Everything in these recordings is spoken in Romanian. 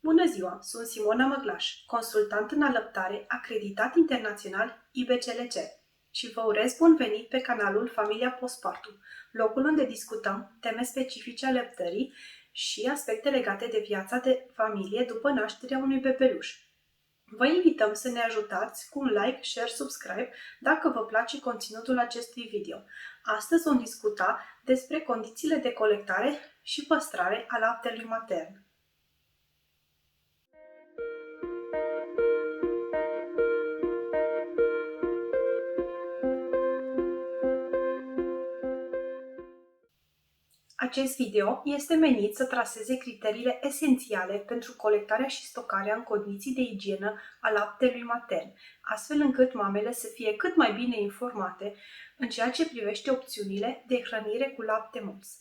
Bună ziua, sunt Simona Măglaș, consultant în alăptare acreditat internațional IBCLC și vă urez bun venit pe canalul Familia Postpartum, locul unde discutăm teme specifice ale alăptării și aspecte legate de viața de familie după nașterea unui bebeluș. Vă invităm să ne ajutați cu un like, share, subscribe dacă vă place conținutul acestui video. Astăzi vom discuta despre condițiile de colectare și păstrare a laptelui matern. Acest video este menit să traseze criteriile esențiale pentru colectarea și stocarea în condiții de igienă a laptelui matern, astfel încât mamele să fie cât mai bine informate în ceea ce privește opțiunile de hrănire cu lapte mulți.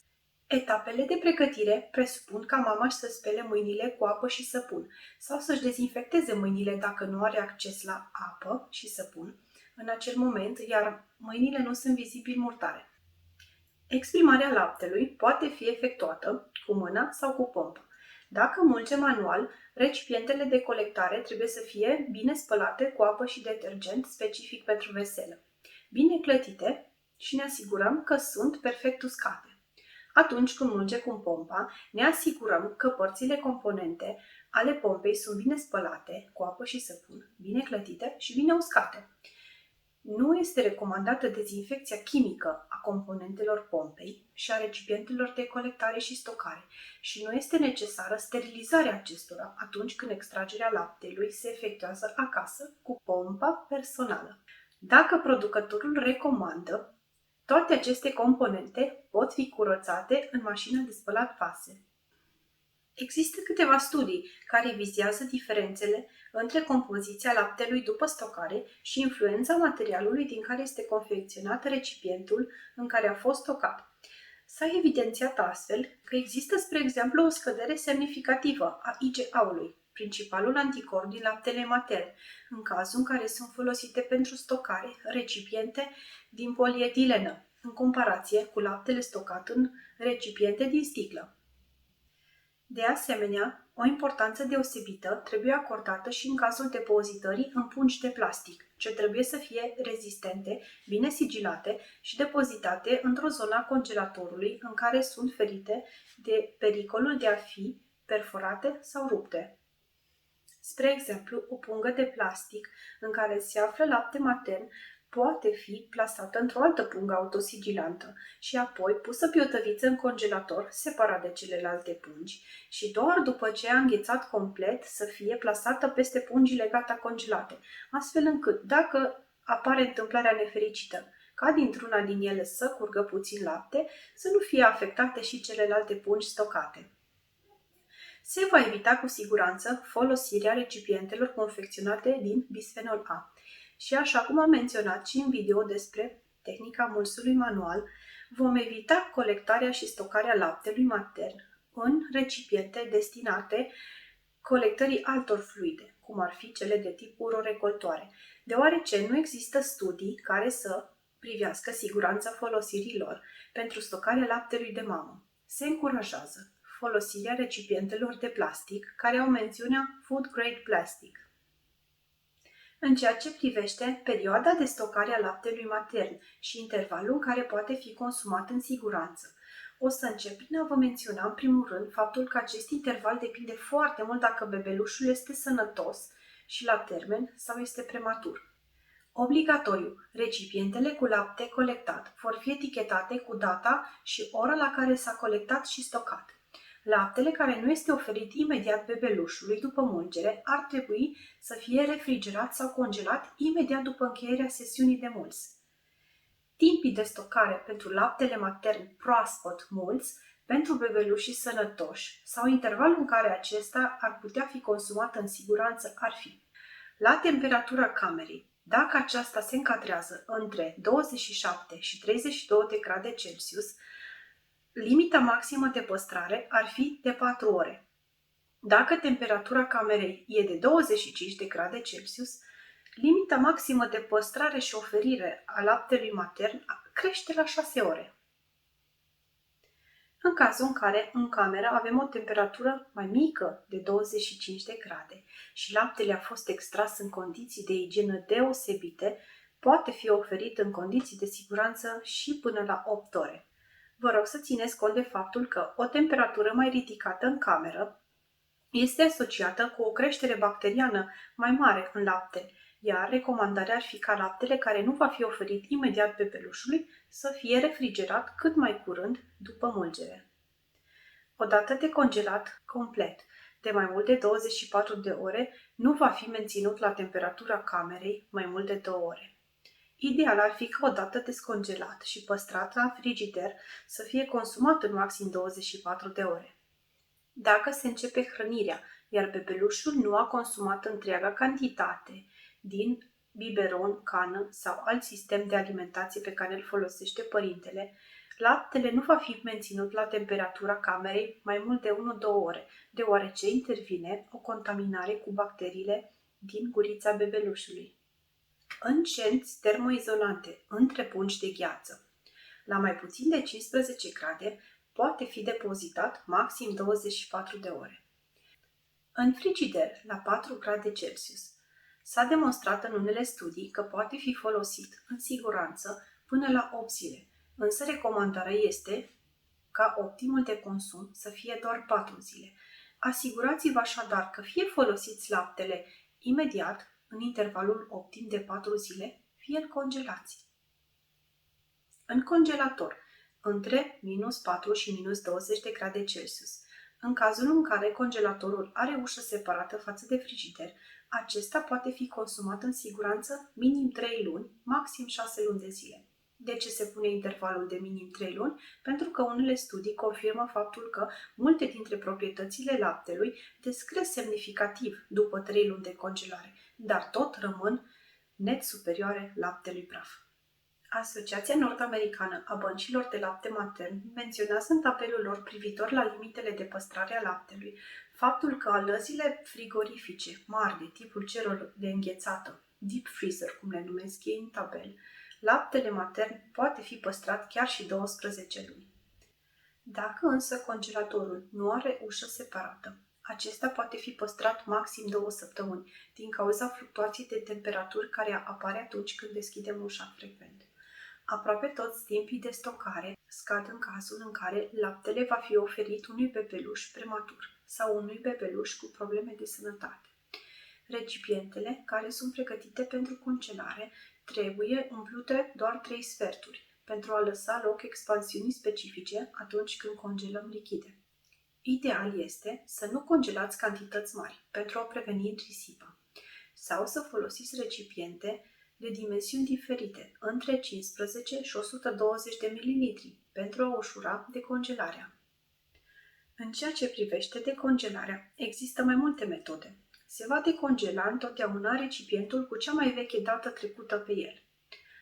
Etapele de pregătire presupun ca mama să spele mâinile cu apă și săpun sau să-și dezinfecteze mâinile dacă nu are acces la apă și săpun în acel moment, iar mâinile nu sunt vizibil murdare. Exprimarea laptelui poate fi efectuată cu mâna sau cu pompă. Dacă mulge manual, recipientele de colectare trebuie să fie bine spălate cu apă și detergent specific pentru veselă, bine clătite și ne asigurăm că sunt perfect uscate. Atunci când mulgem pompa, ne asigurăm că părțile componente ale pompei sunt bine spălate cu apă și săpun, bine clătite și bine uscate. Nu este recomandată dezinfecția chimică a componentelor pompei și a recipientelor de colectare și stocare și nu este necesară sterilizarea acestora atunci când extragerea laptelui se efectuează acasă cu pompa personală. Dacă producătorul recomandă, toate aceste componente pot fi curățate în mașina de spălat vase. Există câteva studii care vizează diferențele între compoziția laptelui după stocare și influența materialului din care este confecționat recipientul în care a fost stocat. S-a evidențiat astfel că există, spre exemplu, o scădere semnificativă a IgA-ului, principalul anticorp din laptele matern, în cazul în care sunt folosite pentru stocare recipiente din polietilenă, în comparație cu laptele stocat în recipiente din sticlă. De asemenea, o importanță deosebită trebuie acordată și în cazul depozitării în pungi de plastic, ce trebuie să fie rezistente, bine sigilate și depozitate într-o zonă a congelatorului în care sunt ferite de pericolul de a fi perforate sau rupte. Spre exemplu, o pungă de plastic în care se află lapte matern poate fi plasată într-o altă pungă autosigilantă și apoi pusă pe o tăviță în congelator, separat de celelalte pungi, și doar după ce a înghețat complet să fie plasată peste pungile gata congelate, astfel încât, dacă apare întâmplarea nefericită ca dintr-una din ele să curgă puțin lapte, să nu fie afectate și celelalte pungi stocate. Se va evita cu siguranță folosirea recipientelor confecționate din bisfenol A. Și așa cum am menționat și în video despre tehnica mulsului manual, vom evita colectarea și stocarea laptelui matern în recipiente destinate colectării altor fluide, cum ar fi cele de tip urorecoltoare, deoarece nu există studii care să privească siguranța folosirii lor pentru stocarea laptelui de mamă. Se încurajează folosirea recipientelor de plastic care au mențiunea Food Grade Plastic. În ceea ce privește perioada de stocare a laptelui matern și intervalul în care poate fi consumat în siguranță, o să încep prin a vă menționa în primul rând faptul că acest interval depinde foarte mult dacă bebelușul este sănătos și la termen sau este prematur. Obligatoriu, recipientele cu lapte colectat vor fi etichetate cu data și ora la care s-a colectat și stocat. Laptele care nu este oferit imediat bebelușului după mulgere ar trebui să fie refrigerat sau congelat imediat după încheierea sesiunii de mulț. Timpii de stocare pentru laptele matern proaspăt mulț pentru bebelușii sănătoși sau intervalul în care acesta ar putea fi consumat în siguranță ar fi: la temperatura camerei, dacă aceasta se încadrează între 27 și 32 de grade Celsius, limita maximă de păstrare ar fi de 4 ore. Dacă temperatura camerei e de 25 de grade Celsius, limita maximă de păstrare și oferire a laptelui matern crește la 6 ore. În cazul în care în cameră avem o temperatură mai mică de 25 de grade și laptele a fost extras în condiții de igienă deosebite, poate fi oferit în condiții de siguranță și până la 8 ore. Vă rog să țineți cont de faptul că o temperatură mai ridicată în cameră este asociată cu o creștere bacteriană mai mare în lapte, iar recomandarea ar fi ca laptele care nu va fi oferit imediat bebelușului să fie refrigerat cât mai curând după mulgere. Odată decongelat complet de mai mult de 24 de ore, nu va fi menținut la temperatura camerei mai mult de 2 ore. Ideal ar fi ca odată descongelat și păstrat la frigider să fie consumat în maxim 24 de ore. Dacă se începe hrănirea, iar bebelușul nu a consumat întreaga cantitate din biberon, cană sau alt sistem de alimentație pe care îl folosește părintele, laptele nu va fi menținut la temperatura camerei mai mult de 1-2 ore, deoarece intervine o contaminare cu bacteriile din gurița bebelușului. Încenți termoizolante între pungi de gheață. La mai puțin de 15 grade poate fi depozitat maxim 24 de ore. În frigider, la 4 grade Celsius. S-a demonstrat în unele studii că poate fi folosit în siguranță până la 8 zile, însă recomandarea este ca optimul de consum să fie doar 4 zile. Asigurați-vă așadar că fie folosiți laptele imediat, în intervalul optim de 4 zile, fie îl congelați. În congelator, între -4 și -20 de grade Celsius. În cazul în care congelatorul are ușă separată față de frigider, acesta poate fi consumat în siguranță minim 3 luni, maxim 6 luni de zile. De ce se pune intervalul de minim 3 luni? Pentru că unele studii confirmă faptul că multe dintre proprietățile laptelui descresc semnificativ după 3 luni de congelare, dar tot rămân net superioare laptelui praf. Asociația Nord-Americană a Băncilor de Lapte Matern menționează în tabelul lor privitor la limitele de păstrare a laptelui faptul că alăzile frigorifice mari de tipul celor de înghețată, deep freezer, cum le numesc ei în tabel, laptele matern poate fi păstrat chiar și 12 luni. Dacă însă congelatorul nu are ușă separată, acesta poate fi păstrat maxim 2 săptămâni din cauza fluctuației de temperaturi care apare atunci când deschidem ușa frecvent. Aproape toți timpii de stocare scad în cazul în care laptele va fi oferit unui bebeluș prematur sau unui bebeluș cu probleme de sănătate. Recipientele care sunt pregătite pentru congelare trebuie umplute doar 3 sferturi pentru a lăsa loc expansiunii specifice atunci când congelăm lichide. Ideal este să nu congelați cantități mari pentru a preveni risipa sau să folosiți recipiente de dimensiuni diferite, între 15 și 120 de ml, pentru a ușura decongelarea. În ceea ce privește decongelarea, există mai multe metode. Se va decongela întotdeauna recipientul cu cea mai veche dată trecută pe el.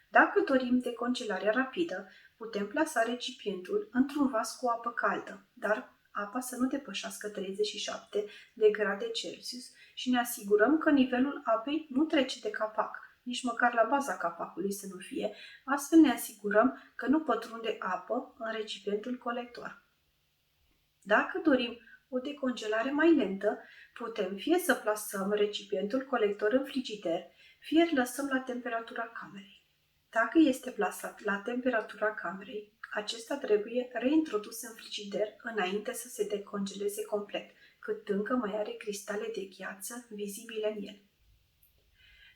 Dacă dorim decongelarea rapidă, putem plasa recipientul într-un vas cu apă caldă, dar apa să nu depășească 37 de grade Celsius și ne asigurăm că nivelul apei nu trece de capac, nici măcar la baza capacului să nu fie, astfel ne asigurăm că nu pătrunde apă în recipientul colector. Dacă dorim o decongelare mai lentă, putem fie să plasăm recipientul colector în frigider, fie îl lăsăm la temperatura camerei. Dacă este plasat la temperatura camerei, acesta trebuie reintrodus în frigider înainte să se decongeleze complet, cât încă mai are cristale de gheață vizibile în el.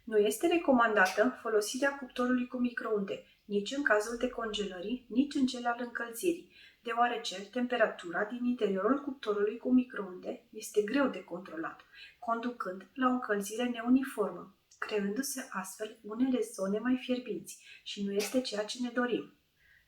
Nu este recomandată folosirea cuptorului cu microunde, nici în cazul decongelării, nici în cel al încălzirii, deoarece temperatura din interiorul cuptorului cu microunde este greu de controlat, conducând la o încălzire neuniformă, creându-se astfel unele zone mai fierbinți și nu este ceea ce ne dorim.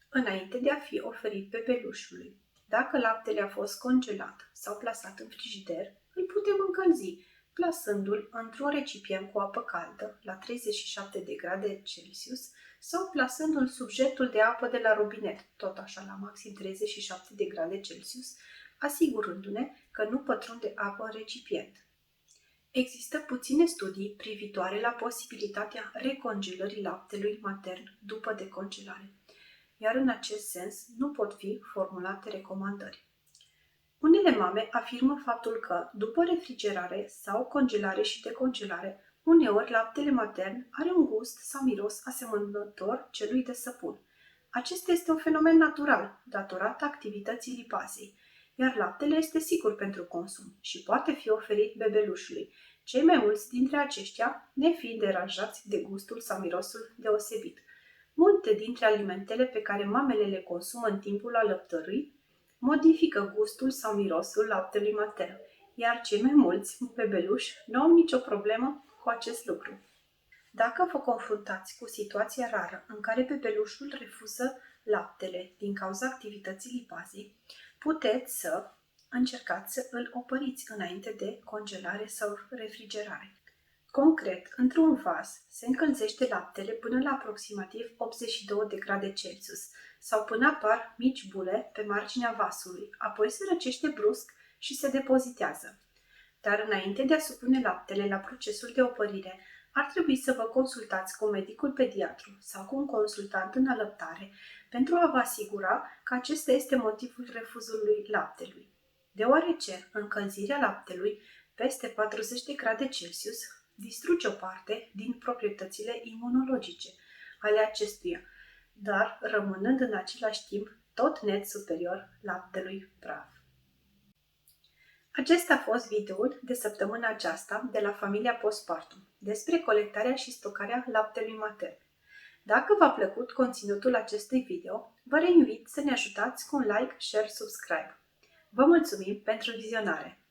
Înainte de a fi oferit bebelușului, dacă laptele a fost congelat sau plasat în frigider, îl putem încălzi, plasându-l într-un recipient cu apă caldă, la 37 de grade Celsius, sau plasându-l sub jetul de apă de la robinet, tot așa la maxim 37 de grade Celsius, asigurându-ne că nu pătrunde apă în recipient. Există puține studii privitoare la posibilitatea recongelării laptelui matern după decongelare, iar în acest sens nu pot fi formulate recomandări. Unele mame afirmă faptul că, după refrigerare sau congelare și decongelare, uneori laptele matern are un gust sau miros asemănător celui de săpun. Acesta este un fenomen natural, datorat activității lipasei, iar laptele este sigur pentru consum și poate fi oferit bebelușului, cei mai mulți dintre aceștia nefiind deranjați de gustul sau mirosul deosebit. Multe dintre alimentele pe care mamele le consumă în timpul alăptării modifică gustul sau mirosul laptelui matern, iar cei mai mulți bebeluși nu au nicio problemă cu acest lucru. Dacă vă confruntați cu situația rară în care bebelușul refuză laptele din cauza activității lipazei, puteți să încercați să îl opăriți înainte de congelare sau refrigerare. Concret, într-un vas se încălzește laptele până la aproximativ 82 de grade Celsius sau până apar mici bule pe marginea vasului, apoi se răcește brusc și se depozitează. Dar înainte de a supune laptele la procesul de opărire, ar trebui să vă consultați cu medicul pediatru sau cu un consultant în alăptare pentru a vă asigura că acesta este motivul refuzului laptelui. Deoarece încălzirea laptelui peste 40 de grade Celsius distruge o parte din proprietățile imunologice ale acestuia, dar rămânând în același timp tot net superior laptelui praf. Acesta a fost videoul de săptămâna aceasta de la familia Postpartum despre colectarea și stocarea laptelui matern. Dacă v-a plăcut conținutul acestui video, vă reinvit să ne ajutați cu un like, share, subscribe. Vă mulțumim pentru vizionare!